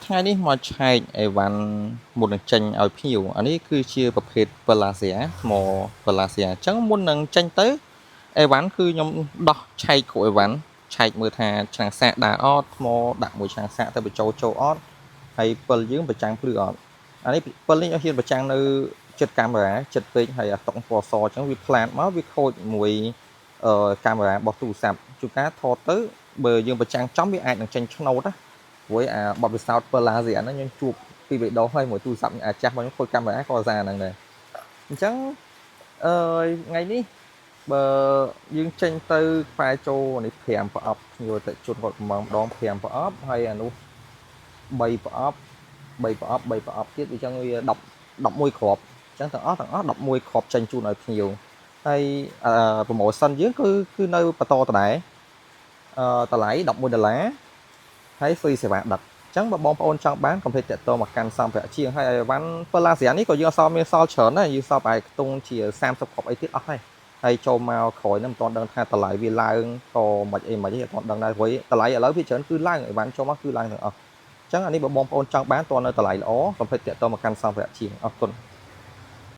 ថ្ងៃនេះមកឆែកអីវ៉ាន់មុននឹងចេញឲ្យភ្ញៀវអានេះគឺជាប្រភេទ Palazia ថ្ម Palazia អញ្ចឹងមុននឹងចេញទៅអីវ៉ាន់គឺខ្ញុំដោះឆែកគ្រប់អីវ៉ាន់ឆែកមើលថាឆ្នាំងសាកដើរអត់ថ្មដាក់មួយឆ្នាំងសាកទៅបញ្ចូលអត់ហើយពិលយើងបញ្ចាំងភ្លឺអត់អានេះពិលនេះហ៊ានបញ្ចាំងនៅចិត្តកាមេរ៉ាចិត្តពេកហើយអាតុងពណ៌សអញ្ចឹងវាផ្លាតមកវាខូចមួយកាមេរ៉ារបស់ទូរស័ព្ទជួនកាលថតទៅបើយើងបញ្ចាំងចំវាអាចនឹងចេញឆ្នូតណា ព្រោះអាបទពិសោធន៍ Palazzi ហ្នឹងខ្ញុំជួបពីបេះដូងហើយមួយទូរស័ព្ទអាចចាស់របស់ខ្ញុំខូចកាមេរ៉ាក៏សារហ្នឹងដែរអញ្ចឹងអឺថ្ងៃនេះបើយើងចេញទៅខ្សែចូលនេះ5ប្រអប់ញួរទៅជន់គាត់ម្ដង5ប្រអប់ហើយអានោះ3ប្រអប់3ប្រអប់ទៀតអញ្ចឹងវា11គ្រាប់អញ្ចឹងទាំងអស់11គ្រាប់ចេញជូនឲ្យភ្ញៀវហើយប្រម៉ូសិនយើងគឺនៅបន្តដដែលតម្លៃ$11ហើយ free សេវាដឹកអញ្ចឹងបើបងប្អូនចង់បានកុំភ្លេចតាក់ទងមកកាន់សម្ភារៈជាងហើយអីវ៉ាន់ Palazia នេះក៏យើងអត់សល់មានសល់ច្រើនដែរយើងសល់ប្រហែលខ្ទង់ជា30គ្រាប់អីទៀតអស់ហើយចូលមកក្រោយហ្នឹងមិនទាន់ដឹងថាតម្លៃវាឡើងក៏មិនអីមិនទេអត់ទាន់ដឹងដែរព្រោះតម្លៃឥឡូវវាច្រើនគឺឡើងអីវ៉ាន់ចូលមកគឺឡើងទាំងអស់អញ្ចឹងអានេះបើបងប្អូនចង់បានតើនៅតម្លៃល្អកុំភ្លេចតាក់ទងមកកាន់សម្ភារៈជាងអរគុណ